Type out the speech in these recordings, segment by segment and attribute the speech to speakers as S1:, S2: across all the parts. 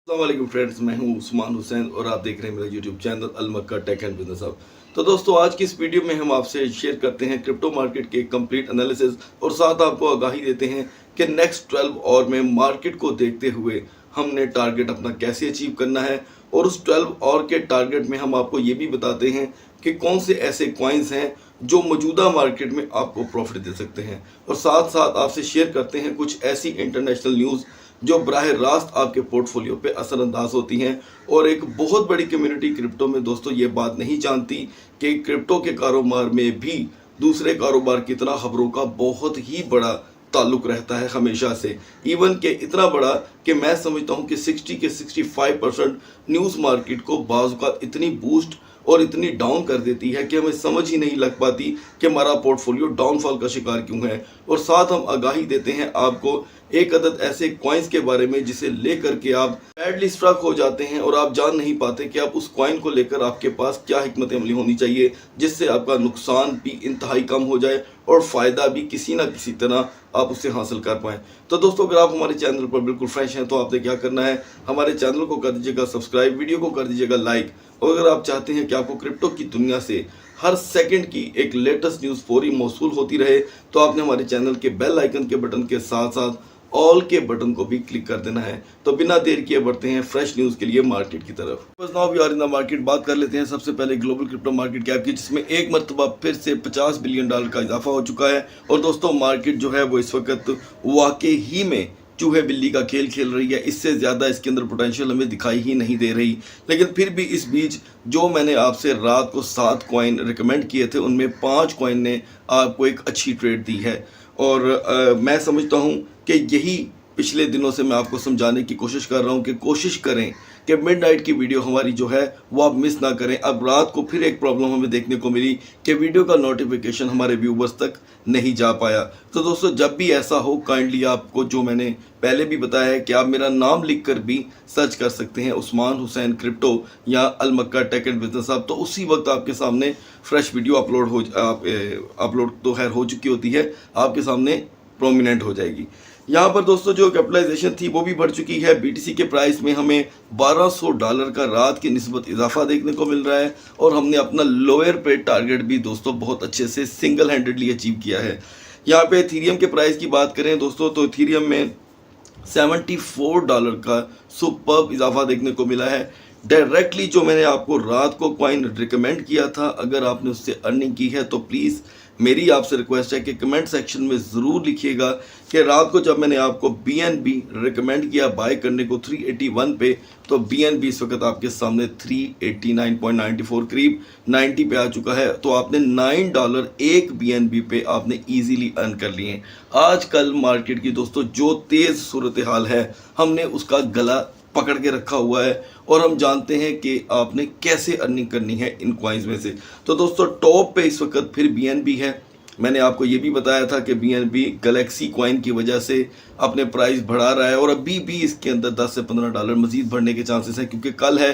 S1: अस्सलाम फ्रेंड्स, मैं हूं उस्मान हुसैन और आप देख रहे हैं मेरा YouTube channel Al Makka tech and business hub. तो दोस्तों, आज की इस वीडियो में हम आपसे शेयर करते हैं क्रिप्टो मार्केट के कंप्लीट एनालिसिस और साथ आपको आगाही देते हैं कि नेक्स्ट 12 आवर में मार्केट को देखते हुए हमने टारगेट अपना कैसे अचीव करना है। और उस 12 आवर के टारगेट में हम आपको ये भी बताते हैं कि कौन से ऐसे कॉइन्स हैं जो मौजूदा मार्केट में आपको प्रॉफिट दे सकते हैं। और साथ साथ आपसे शेयर करते हैं कुछ ऐसी इंटरनेशनल न्यूज़ जो बराह रास्त आपके पोर्टफोलियो पे असरअंदाज होती हैं। और एक बहुत बड़ी कम्युनिटी क्रिप्टो में दोस्तों ये बात नहीं जानती कि क्रिप्टो के कारोबार में भी दूसरे कारोबार की तरह खबरों का बहुत ही बड़ा ताल्लुक रहता है हमेशा से। इवन के इतना बड़ा कि मैं समझता हूँ कि 60 के 65% न्यूज़ मार्केट को बाज़ का इतनी बूस्ट और इतनी डाउन कर देती है कि हमें समझ ही नहीं लग पाती कि हमारा पोर्टफोलियो डाउनफॉल का शिकार क्यों है। और साथ हम आगाही देते हैं आपको एक अदद ऐसे कॉइन्स के बारे में जिसे लेकर के आप बैडली स्ट्रक हो जाते हैं और आप जान नहीं पाते कि आप उस कॉइन को लेकर आपके पास क्या हिकमत अमली होनी चाहिए जिससे आपका नुकसान भी इंतहाई कम हो जाए और फ़ायदा भी किसी ना किसी तरह आप उससे हासिल कर पाएँ। तो दोस्तों, अगर आप हमारे चैनल पर बिल्कुल फ्रेश हैं तो आपने क्या करना है, हमारे चैनल को कर दीजिएगा सब्सक्राइब, वीडियो को कर दीजिएगा लाइक। और अगर आप चाहते हैं कि आपको क्रिप्टो की दुनिया से हर सेकंड की एक लेटेस्ट न्यूज़ फौरी मौसूल होती रहे तो आपने हमारे चैनल के बेल आइकन के बटन के साथ साथ ऑल के बटन को भी क्लिक कर देना है। तो बिना देर किए बढ़ते हैं फ्रेश न्यूज़ के लिए मार्केट की तरफ। बस now we are in the market. बात कर लेते हैं सबसे पहले ग्लोबल क्रिप्टो मार्केट कैप की, जिसमें एक मरतबा फिर से $50 बिलियन का इजाफा हो चुका है। और दोस्तों, मार्केट जो है वो इस वक्त वाकई ही में चूहे बिल्ली का खेल खेल रही है। इससे ज़्यादा इसके अंदर पोटेंशियल हमें दिखाई ही नहीं दे रही। लेकिन फिर भी इस बीच जो मैंने आपसे रात को 7 कॉइन रिकमेंड किए थे उनमें 5 कॉइन ने आपको एक अच्छी ट्रेड दी है। और मैं समझता हूँ कि यही पिछले दिनों से मैं आपको समझाने की कोशिश कर रहा हूँ कि कोशिश करें कि मिडनाइट की वीडियो हमारी जो है वो आप मिस ना करें। अब रात को फिर एक प्रॉब्लम हमें देखने को मिली कि वीडियो का नोटिफिकेशन हमारे व्यूवर्स तक नहीं जा पाया। तो दोस्तों, जब भी ऐसा हो काइंडली आपको जो मैंने पहले भी बताया है कि आप मेरा नाम लिख कर भी सर्च कर सकते हैं, उस्मान हुसैन क्रिप्टो या अल Makka tech and business hub. तो उसी वक्त आपके सामने फ्रेश वीडियो अपलोड तो खैर हो चुकी होती है, आपके सामने प्रोमिनेंट हो जाएगी। यहाँ पर दोस्तों जो कैपिटलाइजेशन थी वो भी बढ़ चुकी है। बीटीसी के प्राइस में हमें $1200 का रात की निस्बत इजाफा देखने को मिल रहा है। और हमने अपना लोअर पे टारगेट भी दोस्तों बहुत अच्छे से सिंगल हैंडेडली अचीव किया है। यहाँ पे इथीरियम के प्राइस की बात करें दोस्तों तो इथीरियम में $74 का सुपर्ब इजाफा देखने को मिला है। डायरेक्टली जो मैंने आपको रात को कॉइन रिकमेंड किया था, अगर आपने उससे अर्निंग की है तो प्लीज़ मेरी आपसे रिक्वेस्ट है कि कमेंट सेक्शन में ज़रूर लिखिएगा कि रात को जब मैंने आपको BNB रिकमेंड किया बाय करने को 381 पे, तो BNB इस वक्त आपके सामने 389.94 करीब 90 पे आ चुका है। तो आपने $9 एक BNB पे आपने ईजीली अर्न कर लिए। आजकल मार्केट की दोस्तों जो तेज़ सूरत हाल है, हमने उसका गला पकड़ के रखा हुआ है और हम जानते हैं कि आपने कैसे अर्निंग करनी है इन कॉइन्स में से। तो दोस्तों, टॉप पे इस वक्त फिर BNB है। मैंने आपको ये भी बताया था कि BNB गैलेक्सी कॉइन की वजह से अपने प्राइस बढ़ा रहा है और अभी भी इसके अंदर $10 से $15 मजीद बढ़ने के चांसेस हैं, क्योंकि कल है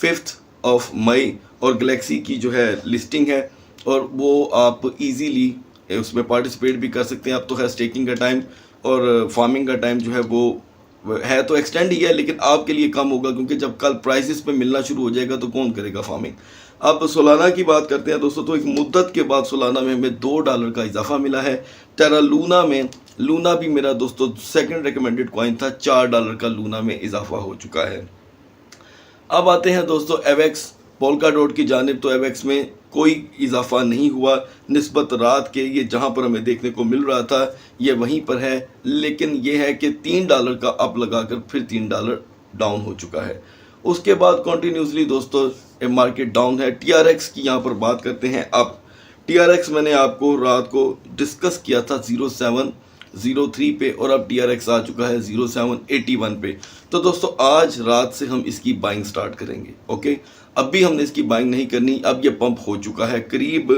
S1: 5 मई और गैलेक्सी की जो है लिस्टिंग है और वो आप इजीली उसमें पार्टिसिपेट भी कर सकते हैं। अब तो है स्टेकिंग का टाइम और फार्मिंग का टाइम जो है वो है तो एक्सटेंड ही है, लेकिन आपके लिए कम होगा, क्योंकि जब कल प्राइसेस पे मिलना शुरू हो जाएगा तो कौन करेगा फार्मिंग। अब सोलाना की बात करते हैं दोस्तों, तो एक मुद्दत के बाद सोलाना में हमें $2 का इजाफा मिला है। टेरा लूना में, लूना भी मेरा दोस्तों सेकंड रिकमेंडेड कॉइन था, $4 का लूना में इजाफा हो चुका है। अब आते हैं दोस्तों एवेक्स पोल्का डॉट की जानिब। तो एवेक्स में कोई इजाफा नहीं हुआ निस्बत रात के, ये जहां पर हमें देखने को मिल रहा था ये वहीं पर है। लेकिन ये है कि $3 का अप लगाकर फिर $3 डाउन हो चुका है। उसके बाद कंटिन्यूसली दोस्तों मार्केट डाउन है। TRX की यहाँ पर बात करते हैं। अब TRX मैंने आपको रात को डिस्कस किया था 0703 पे और अब TRX आ चुका है 0781 पे। तो दोस्तों, आज रात से हम इसकी बाइंग स्टार्ट करेंगे। ओके, अब भी हमने इसकी बाइंग नहीं करनी। अब ये पंप हो चुका है करीब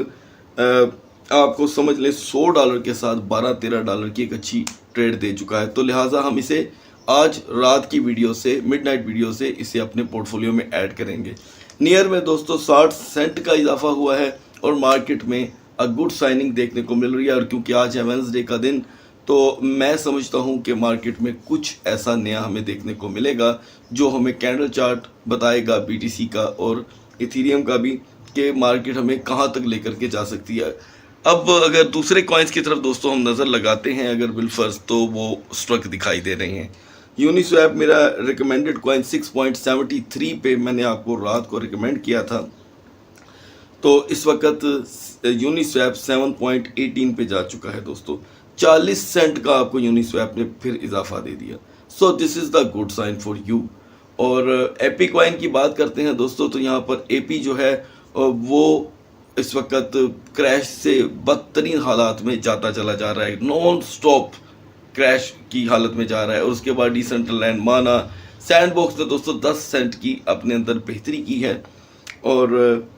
S1: आपको समझ लें $100 के साथ $12-13 की एक अच्छी ट्रेड दे चुका है। तो लिहाजा हम इसे आज रात की वीडियो से, मिडनाइट वीडियो से इसे अपने पोर्टफोलियो में ऐड करेंगे। नियर में दोस्तों 60 सेंट का इजाफा हुआ है और मार्केट में गुड साइनिंग देखने को मिल रही है। और क्योंकि आज है वेडनेसडे का दिन तो मैं समझता हूं कि मार्केट में कुछ ऐसा नया हमें देखने को मिलेगा जो हमें कैंडल चार्ट बताएगा BTC का और इथीरियम का भी, कि मार्केट हमें कहां तक लेकर के जा सकती है। अब अगर दूसरे कॉइन्स की तरफ दोस्तों हम नज़र लगाते हैं अगर बिलफर्स, तो वो स्ट्रक दिखाई दे रहे हैं। यूनिस्वैप मेरा रिकमेंडेड कॉइन 6.73 पे मैंने आपको रात को रिकमेंड किया था, तो इस वक्त यूनिस्वैप 7.18 पे जा चुका है दोस्तों। 40 सेंट का आपको यूनिस्वैप ने फिर इजाफा दे दिया। So this is the good sign for you. और एपी कॉइन की बात करते हैं दोस्तों, तो यहाँ पर एपी जो है वो इस वक्त क्रैश से बदतरीन हालात में जाता चला जा रहा है, नॉन स्टॉप क्रैश की हालत में जा रहा है। और उसके बाद डिसेंट्रलैंड, माना, सैंडबॉक्स ने दोस्तों 10 सेंट की अपने अंदर बेहतरी की है। और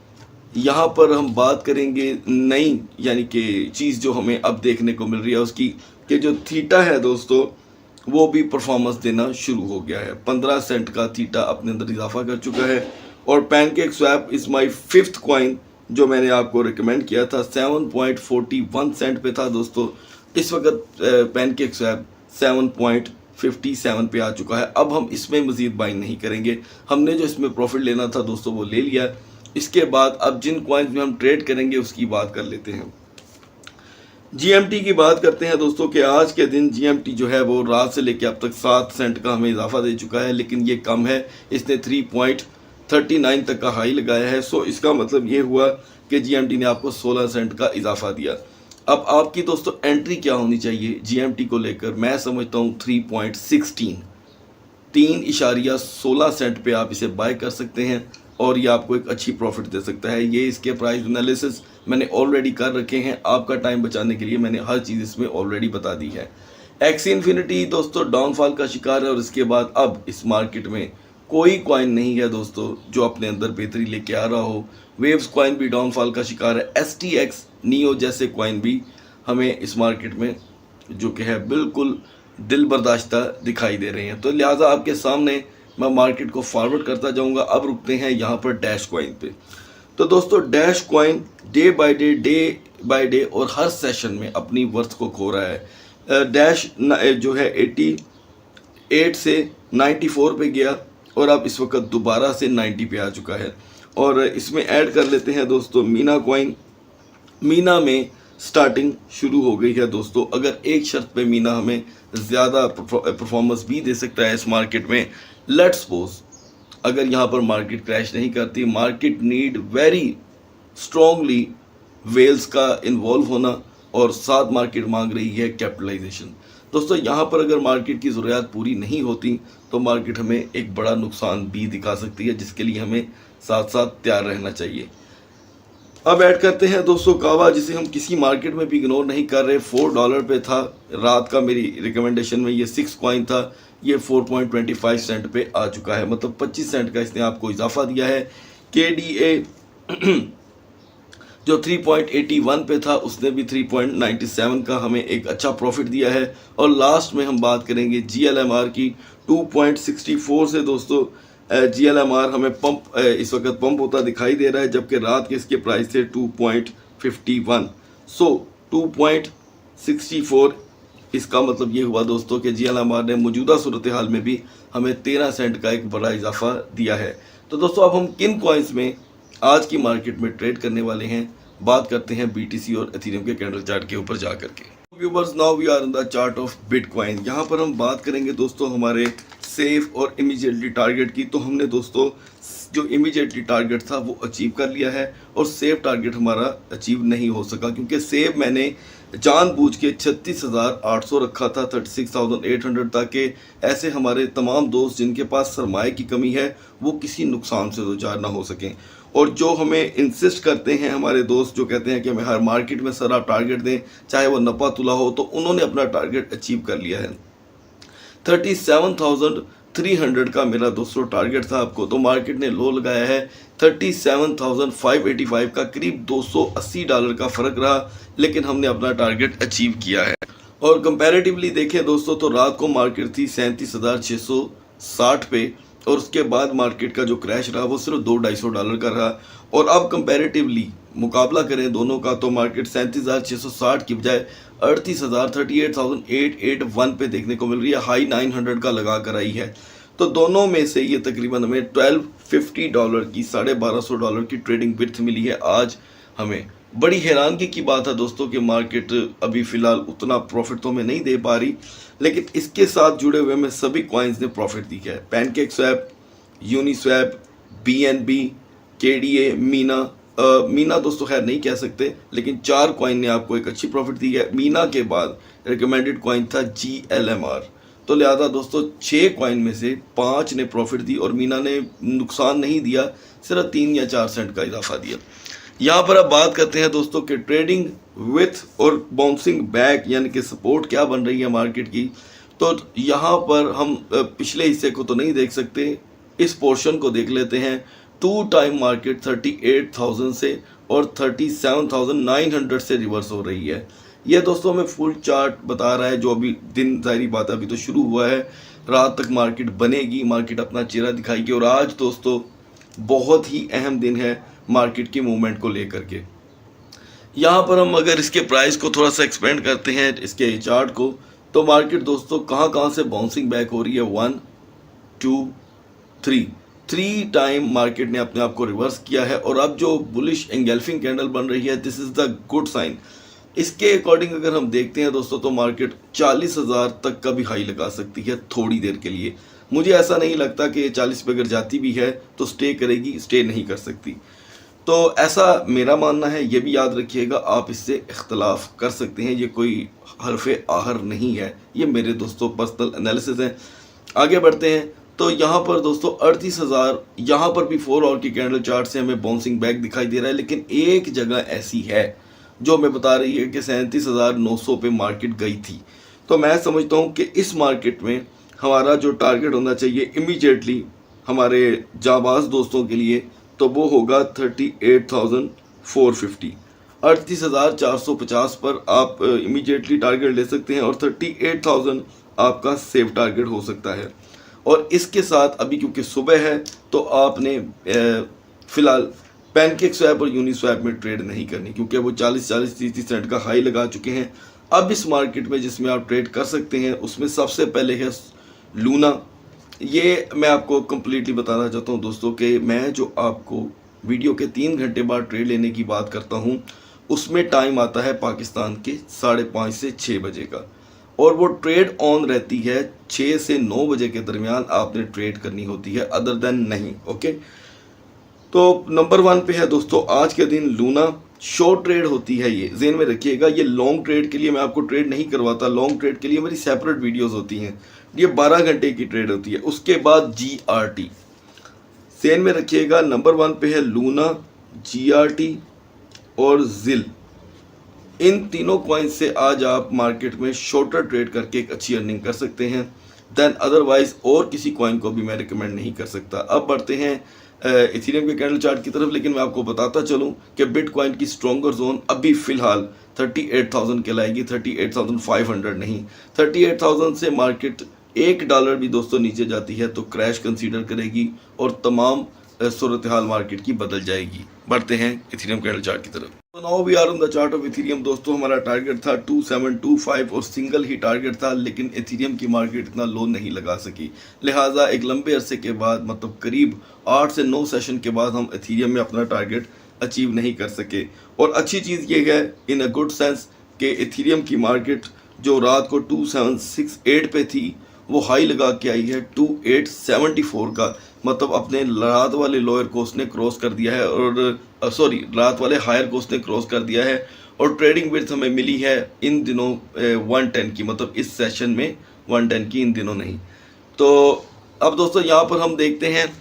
S1: यहाँ पर हम बात करेंगे नई यानी कि चीज़ जो हमें अब देखने को मिल रही है उसकी, कि जो थीटा है दोस्तों वो भी परफॉर्मेंस देना शुरू हो गया है। 15 सेंट का थीटा अपने अंदर इजाफा कर चुका है। और pancake swap is my 5th coin जो मैंने आपको रिकमेंड किया था, 7.41 सेंट पे था दोस्तों। इस वक्त पैनकेक स्वैप 7.57 पे आ चुका है। अब हम इसमें मज़ीद बाइंग नहीं करेंगे, हमने जो इसमें प्रॉफिट लेना था दोस्तों वो ले लिया। इसके बाद अब जिन कॉइन्स में हम ट्रेड करेंगे उसकी बात कर लेते हैं। GMT की बात करते हैं दोस्तों, कि आज के दिन GMT जो है वो रात से लेकर अब तक 7 सेंट का हमें इजाफा दे चुका है, लेकिन ये कम है। इसने 3.39 तक का हाई लगाया है। सो इसका मतलब ये हुआ कि GMT ने आपको 16 सेंट का इजाफा दिया। अब आपकी दोस्तों एंट्री क्या होनी चाहिए GMT को लेकर? मैं समझता हूँ 3.16, 3.16 सेंट पे आप इसे बाय कर सकते हैं और ये आपको एक अच्छी प्रॉफिट दे सकता है। ये इसके प्राइस एनालिसिस मैंने ऑलरेडी कर रखे हैं, आपका टाइम बचाने के लिए मैंने हर चीज़ इसमें ऑलरेडी बता दी है। एक्सी इन्फिनिटी दोस्तों डाउनफॉल का शिकार है और इसके बाद अब इस मार्केट में कोई कॉइन नहीं है दोस्तों जो अपने अंदर बेहतरी लेके आ रहा हो। वेव्स कॉइन भी डाउनफॉल का शिकार है। STX, नियो जैसे कॉइन भी हमें इस मार्केट में जो कि है बिल्कुल दिल बर्दाश्ता दिखाई दे रहे हैं। तो लिहाजा आपके सामने मैं मार्केट को फॉरवर्ड करता जाऊंगा। अब रुकते हैं यहाँ पर डैश कॉइन पे। तो दोस्तों dash coin day by day और हर सेशन में अपनी वर्थ को खो रहा है। डैश जो है 88 से 94 पे गया और अब इस वक्त दोबारा से 90 पे आ चुका है। और इसमें ऐड कर लेते हैं दोस्तों मीना कॉइन। मीना में स्टार्टिंग शुरू हो गई है दोस्तों। अगर एक शर्त पे मीना हमें ज़्यादा परफॉर्मेंस भी दे सकता है इस मार्केट में, लेट्स सपोज अगर यहाँ पर मार्केट क्रैश नहीं करती, market need very strongly whales का इन्वॉल्व होना और साथ मार्केट मांग रही है कैपिटलाइजेशन। दोस्तों यहाँ पर अगर मार्केट की ज़रूरत पूरी नहीं होती तो मार्केट हमें एक बड़ा नुकसान भी दिखा सकती है, जिसके लिए हमें साथ साथ तैयार रहना चाहिए। अब ऐड करते हैं दोस्तों कावा, जिसे हम किसी मार्केट में भी इग्नोर नहीं कर रहे। $4 पे था रात का, मेरी रिकमेंडेशन में ये 6 कॉइन था, ये 4.25 सेंट पे आ चुका है, मतलब 25 सेंट का इसने आपको इजाफा दिया है। KDA जो 3.81 पे था उसने भी 3.97 का हमें एक अच्छा प्रॉफिट दिया है। और लास्ट में हम बात करेंगे GLMR की। 2.64 से दोस्तों GLMR हमें पंप इस वक्त पंप होता दिखाई दे रहा है, जबकि रात के इसके प्राइस थे 2.51। सो 2.64 इसका मतलब ये हुआ दोस्तों कि GLMR ने मौजूदा सूरत हाल में भी हमें 13 सेंट का एक बड़ा इजाफा दिया है। तो दोस्तों अब हम किन कॉइन्स में आज की मार्केट में ट्रेड करने वाले हैं, बात करते हैं BTC और एथेरियम के कैंडल चार्ट के ऊपर जा करके। Viewers, now we are in the chart of bitcoin. यहाँ पर हम बात करेंगे दोस्तों हमारे सेफ और इमीडिएटली टारगेट की। तो हमने दोस्तों जो इमीडिएटली टारगेट था वो अचीव कर लिया है और सेफ टारगेट हमारा अचीव नहीं हो सका, क्योंकि सेफ मैंने जानबूझ के 36,800 रखा था 36,800, ताकि ऐसे हमारे तमाम दोस्त जिनके पास सरमाए की कमी है वो किसी नुकसान से दो चार ना हो सकें। और जो हमें इंसिस्ट करते हैं हमारे दोस्त, जो कहते हैं कि हमें हर मार्केट में सर आप टारगेट दें चाहे वो नपा तुला हो, तो उन्होंने अपना टारगेट अचीव कर लिया है। 37,300 का मेरा दोस्तों टारगेट था आपको, तो मार्केट ने लो लगाया है 37,585 का, करीब $280 का फ़र्क रहा, लेकिन हमने अपना टारगेट अचीव किया है। और कंपैरेटिवली देखें दोस्तों तो रात को मार्केट थी 37,660 पे और उसके बाद मार्केट का जो क्रैश रहा वो सिर्फ $200-250 का रहा। और अब कंपैरेटिवली मुकाबला करें दोनों का तो मार्केट 37,660 की बजाय 38,881 पे देखने को मिल रही है, हाई 900 का लगा कर आई है। तो दोनों में से ये तकरीबन हमें $1250 की $1250 की ट्रेडिंग विड्थ मिली है आज हमें। बड़ी हैरानगी की बात है दोस्तों कि मार्केट अभी फ़िलहाल उतना प्रॉफिट तो हमें नहीं दे पा रही, लेकिन इसके साथ जुड़े हुए में सभी कॉइन्स ने प्रॉफिट दी है। Pancake swap, Uniswap, BNB, KDA, Meena दोस्तों खैर नहीं कह सकते, लेकिन 4 कॉइन ने आपको एक अच्छी प्रॉफिट दी है। मीना के बाद रिकमेंडेड कॉइन था GLMR। तो लिहाजा दोस्तों 6 कॉइन में से 5 ने प्रॉफिट दी और मीना ने नुकसान नहीं दिया, सिर्फ 3 या 4 सेंट का इजाफा दिया। यहाँ पर अब बात करते हैं दोस्तों कि ट्रेडिंग विथ और बाउंसिंग बैक यानी कि सपोर्ट क्या बन रही है मार्केट की। तो यहाँ पर हम पिछले हिस्से को तो नहीं देख सकते, इस पोर्शन को देख लेते हैं। 2 टाइम मार्केट 38,000 से और 37,900 से रिवर्स हो रही है। ये दोस्तों हमें फुल चार्ट बता रहा है, जो अभी दिन जाहिर बात है अभी तो शुरू हुआ है, रात तक मार्केट बनेगी, मार्केट अपना चेहरा दिखाएगी। और आज दोस्तों बहुत ही अहम दिन है मार्केट की मूवमेंट को लेकर के। यहाँ पर हम अगर इसके प्राइस को थोड़ा सा एक्सपेंड करते हैं इसके चार्ट को, तो मार्केट दोस्तों कहाँ से बाउंसिंग बैक हो रही है। 1 2 3 टाइम मार्केट ने अपने आप को रिवर्स किया है और अब जो बुलिश एंगल्फिंग कैंडल बन रही है, this is the good sign. इसके अकॉर्डिंग अगर हम देखते हैं दोस्तों तो मार्केट 40,000 तक का भी हाई लगा सकती है थोड़ी देर के लिए। मुझे ऐसा नहीं लगता कि ये 40 पे अगर जाती भी है तो स्टे करेगी, स्टे नहीं कर सकती। तो ऐसा मेरा मानना है, ये भी याद रखिएगा, आप इससे इख्तलाफ कर सकते हैं, ये कोई हरफ़े आहर नहीं है, ये मेरे दोस्तों पर्सनल एनालिसिस है। आगे बढ़ते हैं तो यहाँ पर दोस्तों 38,000, यहाँ पर भी 4 आवर की कैंडल चार्ट से हमें बाउंसिंग बैक दिखाई दे रहा है, लेकिन एक जगह ऐसी है जो हमें बता रही है कि 37,900 पे मार्केट गई थी। तो मैं समझता हूँ कि इस मार्केट में हमारा जो टारगेट होना चाहिए इमीडिएटली हमारे जाबाज दोस्तों के लिए, तो वो होगा 38,450। 38,450 पर आप इमीडिएटली टारगेट ले सकते हैं और 38,000 आपका सेफ टारगेट हो सकता है। और इसके साथ अभी क्योंकि सुबह है तो आपने फ़िलहाल पैनकेक स्वैप और यूनिस्वैप में ट्रेड नहीं करनी, क्योंकि वो 40-30 सेंट का हाई लगा चुके हैं। अब इस मार्केट में जिसमें आप ट्रेड कर सकते हैं उसमें सबसे पहले है लूना। ये मैं आपको कम्प्लीटली बताना चाहता हूँ दोस्तों कि मैं जो आपको वीडियो के 3 घंटे बाद ट्रेड लेने की बात करता हूँ, उसमें टाइम आता है पाकिस्तान के 5:30 से 6 बजे का, और वो ट्रेड ऑन रहती है 6 से 9 बजे के दरमियान आपने ट्रेड करनी होती है, अदर देन नहीं। ओके, तो नंबर 1 पे है दोस्तों आज के दिन लूना। शॉर्ट ट्रेड होती है, ये ज़हन में रखिएगा। ये लॉन्ग ट्रेड के लिए मैं आपको ट्रेड नहीं करवाता, लॉन्ग ट्रेड के लिए मेरी सेपरेट वीडियोस होती हैं, ये 12 घंटे की ट्रेड होती है। उसके बाद GRT ज़हन में रखिएगा। नंबर 1 पे है लूना, GRT और जिल। इन तीनों कॉइन से आज आप मार्केट में शॉर्टर ट्रेड करके एक अच्छी अर्निंग कर सकते हैं। देन अदरवाइज और किसी कॉइन को भी मैं रिकमेंड नहीं कर सकता। अब बढ़ते हैं इथेरियम के कैंडल चार्ट की तरफ, लेकिन मैं आपको बताता चलूं कि बिटकॉइन की स्ट्रॉन्गर जोन अभी फ़िलहाल 38,000 कहलाएगी, 38,500 नहीं। 38,000 से मार्केट $1 भी दोस्तों नीचे जाती है तो क्रैश कंसीडर करेगी और तमाम सूरत हाल मार्केट की बदल जाएगी। बढ़ते हैं इथेरियम कैंडल चार्ट की तरफ। तो now we are on the chart of Ethereum दोस्तों। हमारा टारगेट था 2725 और सिंगल ही टारगेट था, लेकिन इथेरियम की मार्केट इतना लो नहीं लगा सकी, लिहाजा एक लंबे अरसे के बाद मतलब करीब 8 से 9 सेशन के बाद हम इथेरियम में अपना टारगेट अचीव नहीं कर सके। और अच्छी चीज़ ये है इन अ गुड सेंस कि इथेरियम की मार्केट जो रात को 2768 पे थी वो हाई लगा के आई है 2874 का, मतलब अपने रात वाले लोअर कोस्ट ने क्रॉस कर दिया है और रात वाले हायर कोस्ट ने क्रॉस कर दिया है। और ट्रेडिंग विड्थ हमें मिली है इन दिनों 110 की, मतलब इस सेशन में 110 की, इन दिनों नहीं। तो अब दोस्तों यहाँ पर हम देखते हैं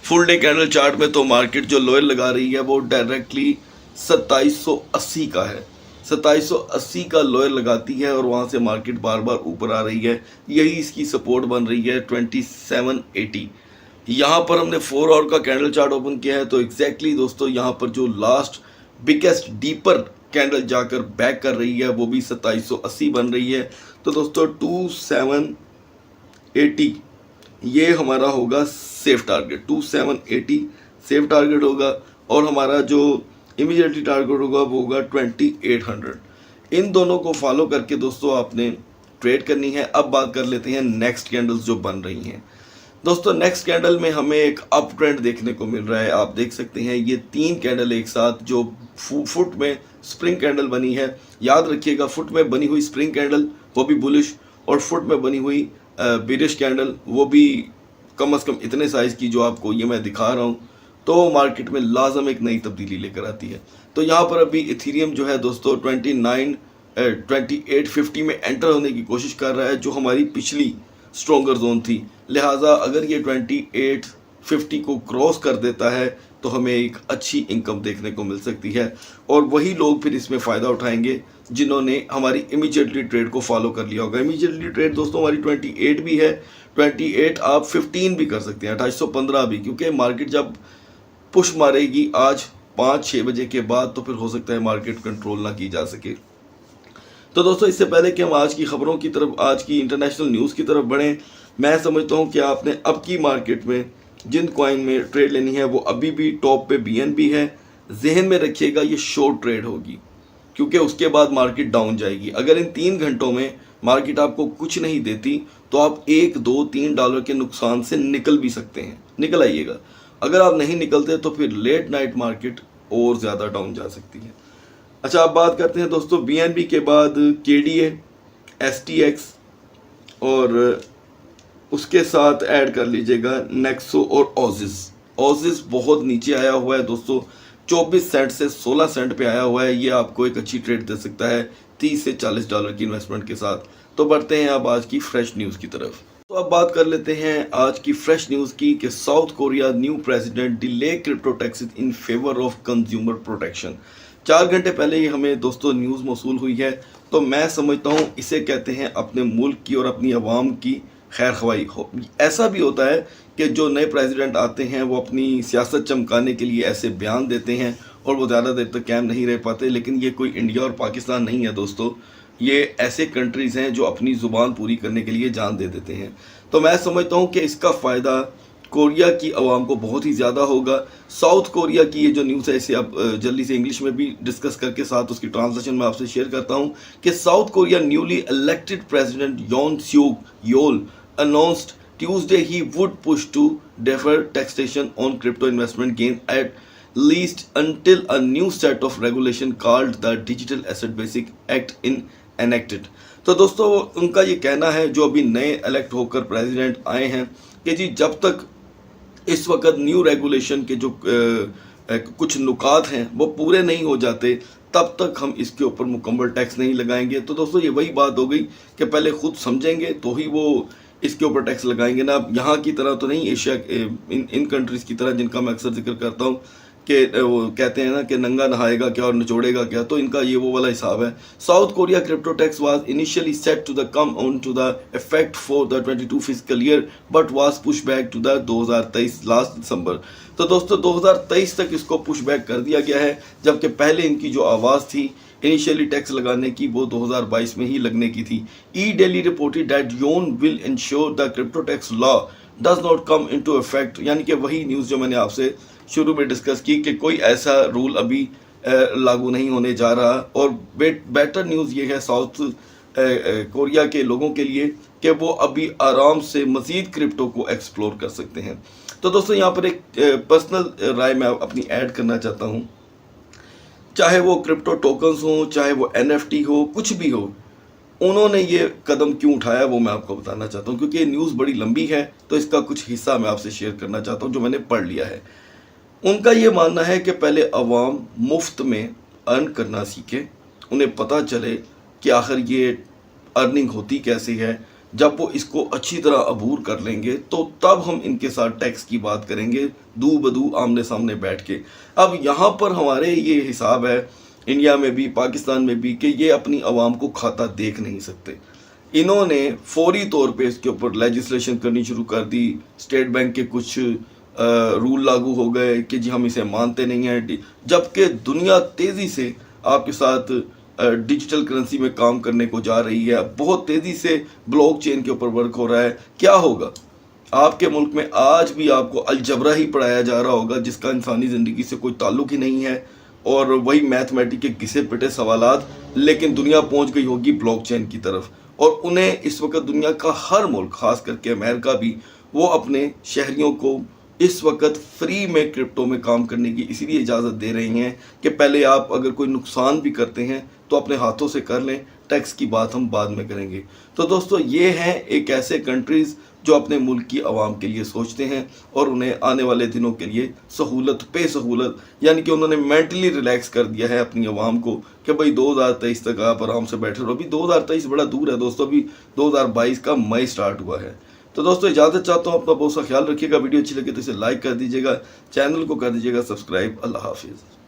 S1: फुल डे कैंडल चार्ट में, तो मार्केट जो लोअर लगा रही है वो डायरेक्टली 2780 का है। 2780 का लोअर लगाती है और वहाँ से मार्केट बार बार ऊपर आ रही है, यही इसकी सपोर्ट बन रही है 2780। यहाँ पर हमने 4 आवर का कैंडल चार्ट ओपन किया है, तो एग्जैक्टली दोस्तों यहाँ पर जो लास्ट बिगेस्ट डीपर कैंडल जाकर बैक कर रही है वो भी 2780 बन रही है। तो दोस्तों 2780 ये हमारा होगा सेफ टारगेट, 2780 सेफ टारगेट होगा। और हमारा जो इमीडिएटली टारगेट होगा वो होगा 2800। इन दोनों को फॉलो करके दोस्तों आपने ट्रेड करनी है। अब बात कर लेते हैं नेक्स्ट कैंडल्स जो बन रही हैं। दोस्तों नेक्स्ट कैंडल में हमें एक अप ट्रेंड देखने को मिल रहा है। आप देख सकते हैं ये 3 कैंडल एक साथ जो फुट में स्प्रिंग कैंडल बनी है। याद रखिएगा, फुट में बनी हुई स्प्रिंग कैंडल वो भी बुलिश, और फुट में बनी हुई बिरिश कैंडल वो भी कम से कम इतने साइज की जो आपको ये मैं दिखा रहा हूँ, तो मार्केट में लाजम एक नई तब्दीली लेकर आती है। तो यहाँ पर अभी इथेरियम जो है दोस्तों 2850 में एंटर होने की कोशिश कर रहा है, जो हमारी पिछली स्ट्रॉन्गर जोन थी। लिहाजा अगर ये 2850 को क्रॉस कर देता है तो हमें एक अच्छी इनकम देखने को मिल सकती है, और वही लोग फिर इसमें फ़ायदा उठाएंगे जिन्होंने हमारी इमीडिएटली ट्रेड को फॉलो कर लिया होगा। इमीडिएटली ट्रेड दोस्तों हमारी 28 भी है, 28 आप 15 भी कर सकते हैं, 2815 भी, क्योंकि मार्केट जब पुश मारेगी आज 5-6 बजे के बाद तो फिर हो सकता है मार्केट कंट्रोल ना की जा सके। तो दोस्तों इससे पहले कि हम आज की खबरों की तरफ, आज की इंटरनेशनल न्यूज़ की तरफ बढ़ें, मैं समझता हूं कि आपने अब की मार्केट में जिन कॉइन में ट्रेड लेनी है वो अभी भी टॉप पे BNB है। जहन में रखिएगा ये शॉर्ट ट्रेड होगी, क्योंकि उसके बाद मार्केट डाउन जाएगी। अगर इन 3 घंटों में मार्केट आपको कुछ नहीं देती तो आप $1-2-3 के नुकसान से निकल भी सकते हैं, निकल आइएगा। अगर आप नहीं निकलते तो फिर लेट नाइट मार्केट और ज़्यादा डाउन जा सकती है। अच्छा, आप बात करते हैं दोस्तों BNB के बाद KDA, STX और उसके साथ ऐड कर लीजिएगा नेक्सो और ओजिस। ओजिस बहुत नीचे आया हुआ है दोस्तों, 24 सेंट से 16 सेंट पे आया हुआ है। ये आपको एक अच्छी ट्रेड दे सकता है $30 से $40 की इन्वेस्टमेंट के साथ। तो बढ़ते हैं अब आज की फ्रेश न्यूज़ की तरफ। तो अब बात कर लेते हैं आज की फ्रेश न्यूज़ की कि South Korea new president delay crypto taxes in favour of consumer protection. 4 घंटे पहले ही हमें दोस्तों न्यूज़ मौसूल हुई है। तो मैं समझता हूँ इसे कहते हैं अपने मुल्क की और अपनी आवाम की खैर खवाई हो। ऐसा भी होता है कि जो नए प्रेसिडेंट आते हैं वो अपनी सियासत चमकाने के लिए ऐसे बयान देते हैं और वो ज़्यादा देर तक कायम नहीं रह पाते। लेकिन ये कोई इंडिया और पाकिस्तान नहीं है दोस्तों, ये ऐसे कंट्रीज़ हैं जो अपनी ज़ुबान पूरी करने के लिए जान दे देते हैं। तो मैं समझता हूँ कि इसका फ़ायदा कोरिया की आवाम को बहुत ही ज़्यादा होगा। साउथ कोरिया की ये जो न्यूज़ है इसे अब जल्दी से इंग्लिश में भी डिस्कस करके साथ उसकी ट्रांसलेशन में आपसे शेयर करता हूँ कि South Korea newly elected president Yoon Suk Yeol announced Tuesday he would push to defer taxation on crypto investment gains at least until a new set of regulation called the Digital Asset Basic Act in enacted। तो दोस्तों उनका ये कहना है, जो अभी नए elect होकर प्रेसिडेंट आए हैं, कि जी जब तक इस वक्त न्यू रेगुलेशन के जो कुछ नुकात हैं वो पूरे नहीं हो जाते तब तक हम इसके ऊपर मुकम्मल टैक्स नहीं लगाएंगे। तो दोस्तों ये वही बात हो गई कि पहले खुद समझेंगे तो ही वो इसके ऊपर टैक्स लगाएंगे ना। अब यहाँ की तरह तो नहीं, एशिया इन कंट्रीज़ की तरह जिनका मैं अक्सर जिक्र करता हूँ कि वो कहते हैं ना कि नंगा नहाएगा क्या और निचोड़ेगा क्या, तो इनका ये वो वाला हिसाब है। South Korea crypto tax was initially set to the come on to the effect for the 22 physical year but was push back to the 2023 last December. तो दोस्तों 2023 तक इसको पुश बैक कर दिया गया है, जबकि पहले इनकी जो आवाज़ थी इनिशियली टैक्स लगाने की वो 2022 में ही लगने की थी। E daily reported that Yoon will ensure the crypto tax law does not come into effect, यानी कि वही न्यूज़ जो मैंने आपसे शुरू में डिस्कस की कि कोई ऐसा रूल अभी लागू नहीं होने जा रहा। और बेटर न्यूज़ ये है साउथ कोरिया के लोगों के लिए कि वो अभी आराम से मज़ीद क्रिप्टो को एक्सप्लोर कर सकते हैं। तो दोस्तों यहाँ पर एक पर्सनल राय मैं अपनी ऐड करना चाहता हूँ, चाहे वो क्रिप्टो टोकन्स हों, चाहे वो NFT हो, कुछ भी हो, उन्होंने ये कदम क्यों उठाया वो मैं आपको बताना चाहता हूँ, क्योंकि ये न्यूज़ बड़ी लंबी है तो इसका कुछ हिस्सा मैं आपसे शेयर करना चाहता हूँ जो मैंने पढ़ लिया है। उनका ये मानना है कि पहले अवाम मुफ्त में अर्न करना सीखे, उन्हें पता चले कि आखिर ये अर्निंग होती कैसे है। जब वो इसको अच्छी तरह अबूर कर लेंगे तो तब हम इनके साथ टैक्स की बात करेंगे दू बदू आमने सामने बैठ के। अब यहाँ पर हमारे ये हिसाब है इंडिया में भी पाकिस्तान में भी कि ये अपनी आवाम को खाता देख नहीं सकते। इन्होंने फौरी तौर पे इसके ऊपर लेजिस्लेशन करनी शुरू कर दी। स्टेट बैंक के कुछ रूल लागू हो गए कि जी हम इसे मानते नहीं हैं, जबकि दुनिया तेज़ी से आपके साथ डिजिटल करेंसी में काम करने को जा रही है। बहुत तेज़ी से ब्लॉकचेन के ऊपर वर्क हो रहा है। क्या होगा आपके मुल्क में आज भी आपको अलजबरा ही पढ़ाया जा रहा होगा जिसका इंसानी ज़िंदगी से कोई ताल्लुक ही नहीं है, और वही मैथमेटिक के घिसे पिटे सवालात, लेकिन दुनिया पहुंच गई होगी ब्लॉकचेन की तरफ। और उन्हें इस वक्त दुनिया का हर मुल्क, खास करके अमेरिका भी, वो अपने शहरियों को इस वक्त फ्री में क्रिप्टो में काम करने की इसीलिए इजाज़त दे रही हैं कि पहले आप अगर कोई नुकसान भी करते हैं तो अपने हाथों से कर लें, टैक्स की बात हम बाद में करेंगे। तो दोस्तों, ये हैं एक ऐसे कंट्रीज़ जो अपने मुल्क की आवाम के लिए सोचते हैं और उन्हें आने वाले दिनों के लिए सहूलत पे सहूलत, यानी कि उन्होंने मेंटली रिलैक्स कर दिया है अपनी आवाम को कि भाई 2023 तक आप आराम से बैठे रहो। अभी 2023 बड़ा दूर है दोस्तों, अभी 2022 का मई स्टार्ट हुआ है। तो दोस्तों, इजाज़त चाहता हूँ, अपना बहुत सा ख्याल रखिएगा। वीडियो अच्छी लगे तो इसे लाइक कर दीजिएगा, चैनल को कर दीजिएगा सब्सक्राइब। अल्लाह हाफिज़।